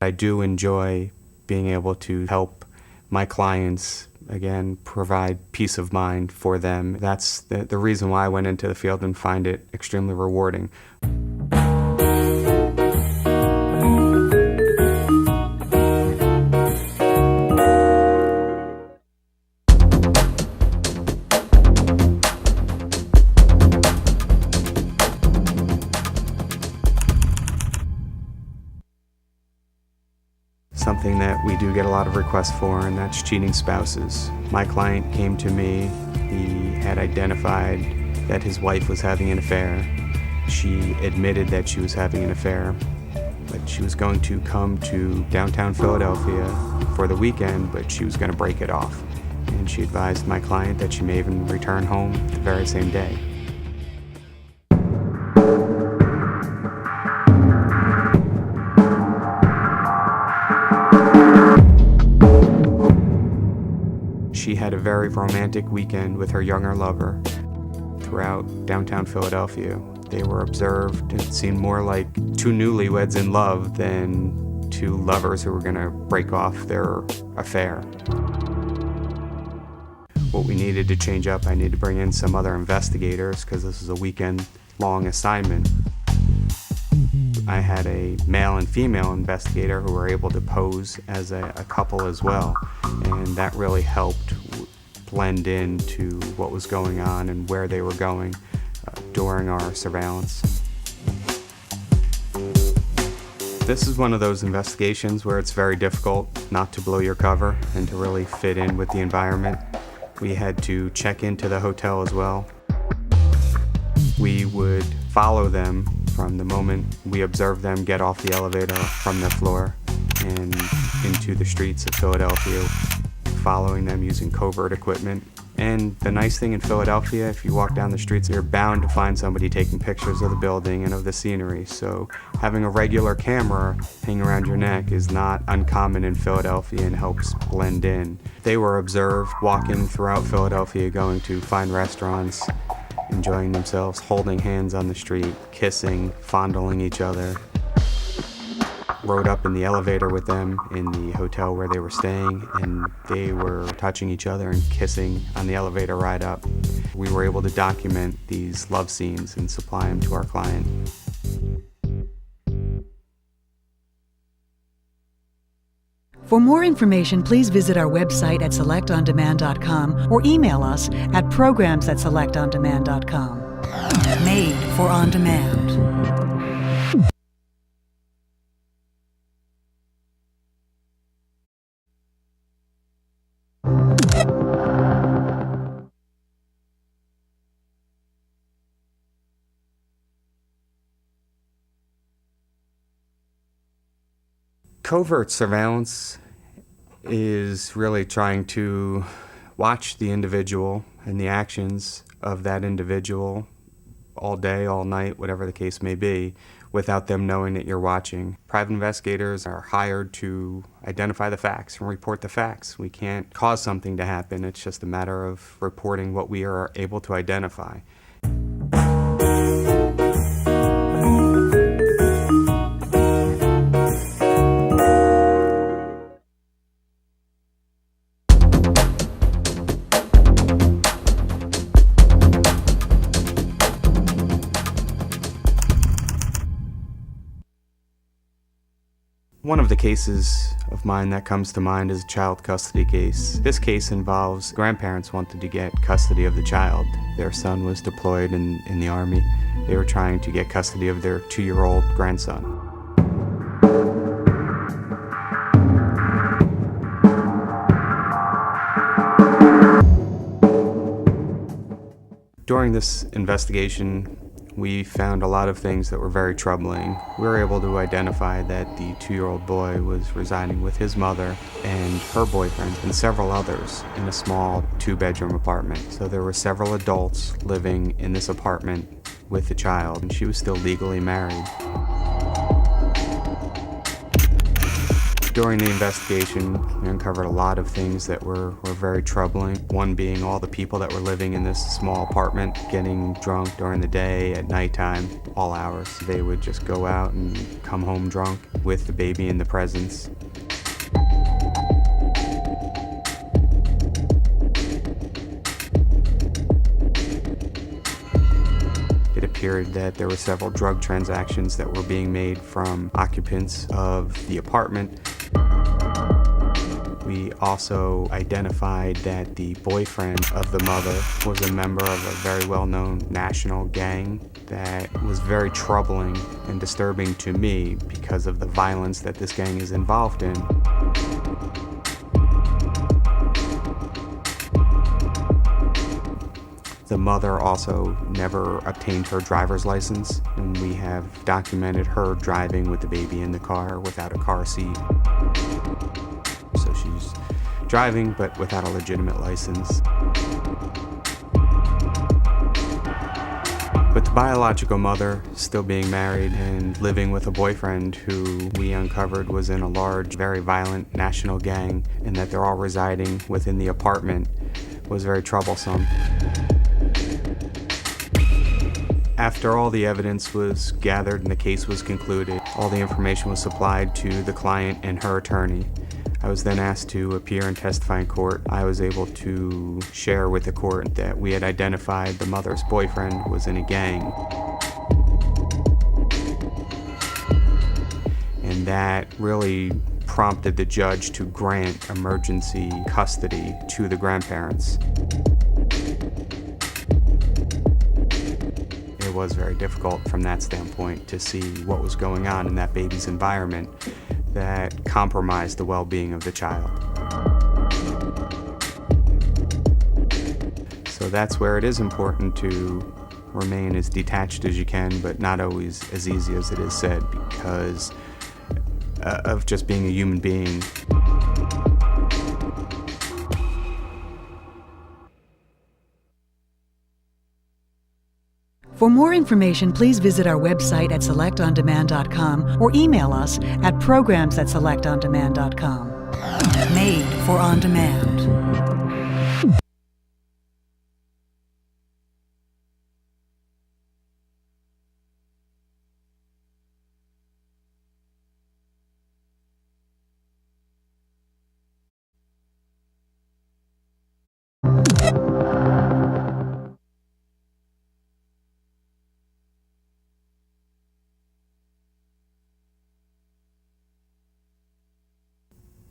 I do enjoy being able to help my clients, again, provide peace of mind for them. That's the reason why I went into the field and find it extremely rewarding. Something that we do get a lot of requests for, and that's cheating spouses. My client came to me. He had identified that his wife was having an affair. She admitted that she was having an affair, but she was going to come to downtown Philadelphia for the weekend, but she was going to break it off. And she advised my client that she may even return home the very same day. She had a very romantic weekend with her younger lover throughout downtown Philadelphia. They were observed. It seemed more like two newlyweds in love than two lovers who were going to break off their affair. What we needed to change up, I needed to bring in some other investigators because this was a weekend-long assignment. I had a male and female investigator who were able to pose as a couple as well, and that really helped blend into what was going on and where they were going during our surveillance. This is one of those investigations where it's very difficult not to blow your cover and to really fit in with the environment. We had to check into the hotel as well. We would follow them from the moment we observed them get off the elevator from their floor and into the streets of Philadelphia, following them using covert equipment. And the nice thing in Philadelphia, if you walk down the streets, you're bound to find somebody taking pictures of the building and of the scenery. So having a regular camera hanging around your neck is not uncommon in Philadelphia and helps blend in. They were observed walking throughout Philadelphia, going to fine restaurants, enjoying themselves, holding hands on the street, kissing, fondling each other. Rode up in the elevator with them in the hotel where they were staying, and they were touching each other and kissing on the elevator ride up. We were able to document these love scenes and supply them to our client. For more information, please visit our website at selectondemand.com or email us at programs@selectondemand.com. Made for on demand. Covert surveillance is really trying to watch the individual and the actions of that individual all day, all night, whatever the case may be, without them knowing that you're watching. Private investigators are hired to identify the facts and report the facts. We can't cause something to happen. It's just a matter of reporting what we are able to identify. One of the cases of mine that comes to mind is a child custody case. This case involves grandparents wanted to get custody of the child. Their son was deployed in the Army. They were trying to get custody of their 2-year-old grandson. During this investigation, we found a lot of things that were very troubling. We were able to identify that the 2-year-old boy was residing with his mother and her boyfriend and several others in a small 2-bedroom apartment. So there were several adults living in this apartment with the child, and she was still legally married. During the investigation, we uncovered a lot of things that were very troubling. One being all the people that were living in this small apartment, getting drunk during the day, at nighttime, all hours. They would just go out and come home drunk with the baby in the presence. It appeared that there were several drug transactions that were being made from occupants of the apartment. We also identified that the boyfriend of the mother was a member of a very well-known national gang that was very troubling and disturbing to me because of the violence that this gang is involved in. The mother also never obtained her driver's license, and we have documented her driving with the baby in the car without a car seat. So she's driving, but without a legitimate license. With the biological mother still being married and living with a boyfriend who we uncovered was in a large, very violent national gang, and that they're all residing within the apartment, was very troublesome. After all the evidence was gathered and the case was concluded, all the information was supplied to the client and her attorney. I was then asked to appear and testify in court. I was able to share with the court that we had identified the mother's boyfriend was in a gang. And that really prompted the judge to grant emergency custody to the grandparents. It was very difficult from that standpoint to see what was going on in that baby's environment that compromised the well-being of the child. So that's where it is important to remain as detached as you can, but not always as easy as it is said, because of just being a human being. For more information, please visit our website at selectondemand.com or email us at programs@selectondemand.com. Made for on demand.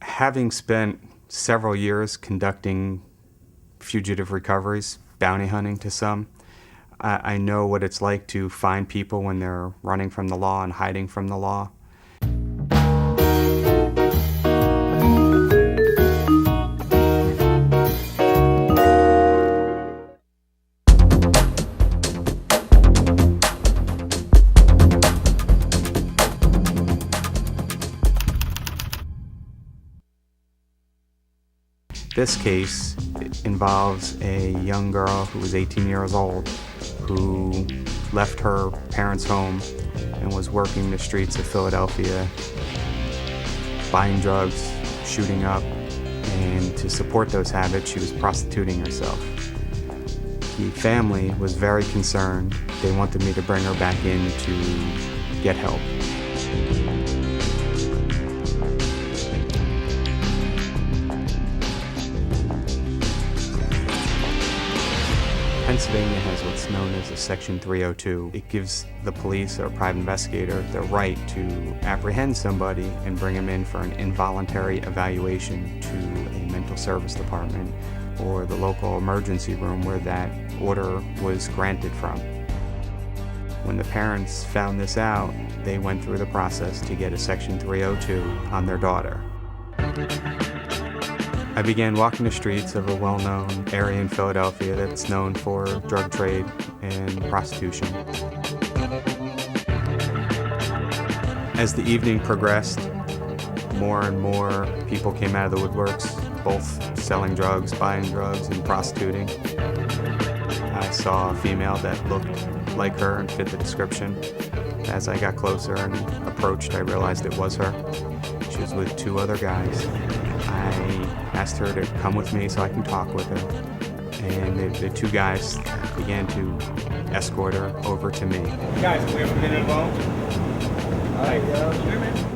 Having spent several years conducting fugitive recoveries, bounty hunting to some, I know what it's like to find people when they're running from the law and hiding from the law. This case involves a young girl who was 18 years old who left her parents' home and was working the streets of Philadelphia, buying drugs, shooting up, and to support those habits, she was prostituting herself. The family was very concerned. They wanted me to bring her back in to get help. Pennsylvania has what's known as a Section 302. It gives the police or private investigator the right to apprehend somebody and bring them in for an involuntary evaluation to a mental service department or the local emergency room where that order was granted from. When the parents found this out, they went through the process to get a Section 302 on their daughter. I began walking the streets of a well-known area in Philadelphia that's known for drug trade and prostitution. As the evening progressed, more and more people came out of the woodworks, both selling drugs, buying drugs, and prostituting. I saw a female that looked like her and fit the description, As I got closer and approached, I realized it was her. She was with two other guys. I asked her to come with me so I can talk with her. And the two guys began to escort her over to me. Guys, we have a minute alone. All right,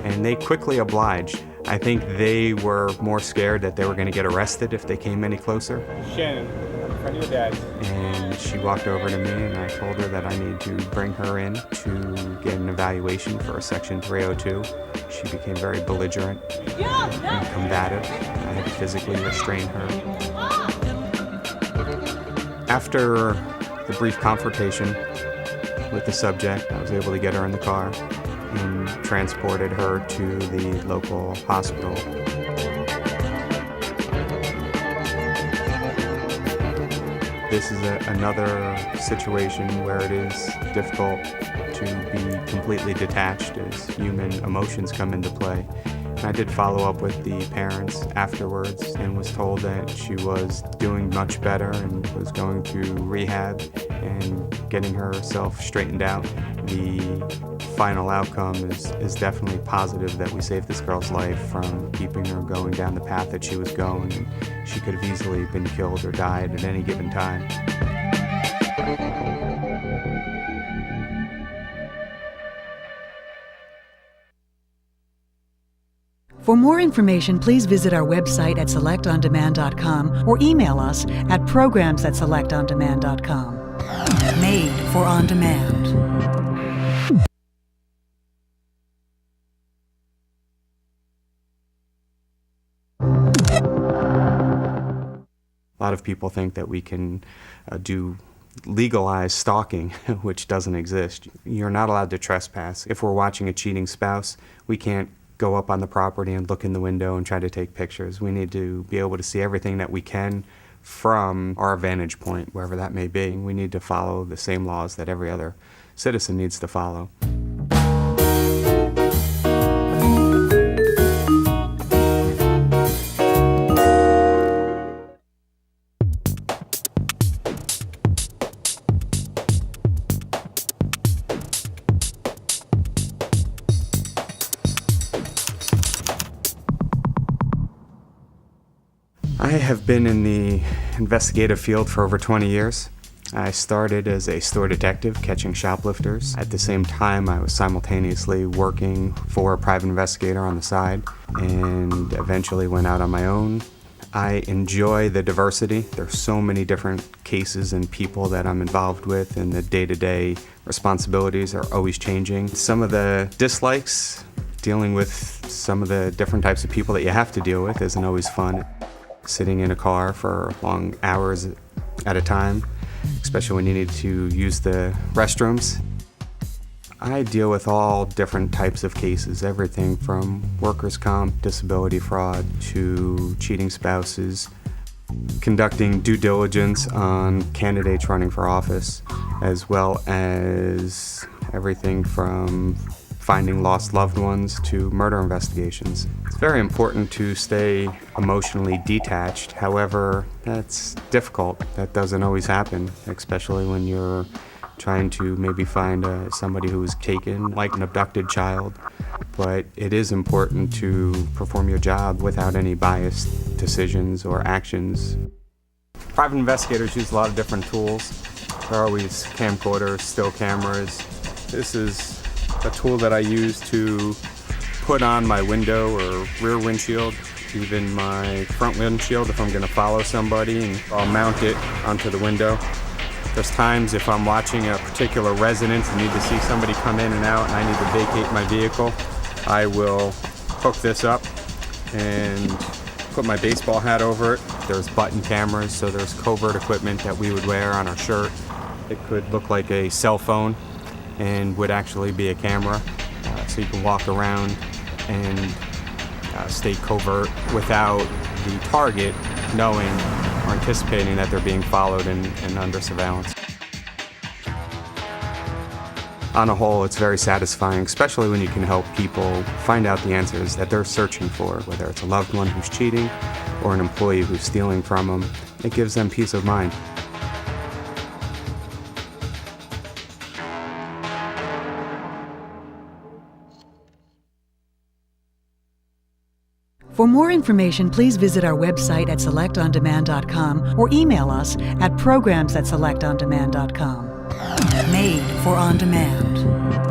And they quickly obliged. I think they were more scared that they were going to get arrested if they came any closer. Shannon, in front of your dad. And she walked over to me and I told her that I need to bring her in to get an evaluation for a Section 302. She became very belligerent and combative. I had to physically restrain her. After the brief confrontation with the subject, I was able to get her in the car and transported her to the local hospital. This is another situation where it is difficult to be completely detached as human emotions come into play. And I did follow up with the parents afterwards and was told that she was doing much better and was going through rehab and getting herself straightened out. The final outcome is definitely positive, that we saved this girl's life from keeping her going down the path that she was going. And she could have easily been killed or died at any given time. For more information, please visit our website at selectondemand.com or email us at programs@selectondemand.com. Made for On Demand. A lot of people think that we can do legalized stalking, which doesn't exist. You're not allowed to trespass. If we're watching a cheating spouse, we can't go up on the property and look in the window and try to take pictures. We need to be able to see everything that we can from our vantage point, wherever that may be. We need to follow the same laws that every other citizen needs to follow. I have been in the investigative field for over 20 years. I started as a store detective catching shoplifters. At the same time, I was simultaneously working for a private investigator on the side and eventually went out on my own. I enjoy the diversity. There's so many different cases and people that I'm involved with, and the day-to-day responsibilities are always changing. Some of the dislikes, dealing with some of the different types of people that you have to deal with, isn't always fun. Sitting in a car for long hours at a time, especially when you need to use the restrooms. I deal with all different types of cases, everything from workers' comp, disability fraud, to cheating spouses, conducting due diligence on candidates running for office, as well as everything from finding lost loved ones to murder investigations. It's very important to stay emotionally detached. However, that's difficult. That doesn't always happen, especially when you're trying to maybe find somebody who was taken, like an abducted child. But it is important to perform your job without any biased decisions or actions. Private investigators use a lot of different tools. There are always camcorders, still cameras. This is a tool that I use to put on my window or rear windshield, even my front windshield if I'm going to follow somebody, and I'll mount it onto the window. There's times if I'm watching a particular residence and need to see somebody come in and out and I need to vacate my vehicle, I will hook this up and put my baseball hat over it. There's button cameras, so there's covert equipment that we would wear on our shirt. It could look like a cell phone and would actually be a camera, so you can walk around and stay covert without the target knowing or anticipating that they're being followed and under surveillance. On a whole, it's very satisfying, especially when you can help people find out the answers that they're searching for, whether it's a loved one who's cheating or an employee who's stealing from them. It gives them peace of mind. For more information, please visit our website at selectondemand.com or email us at programs@selectondemand.com. Made for on demand.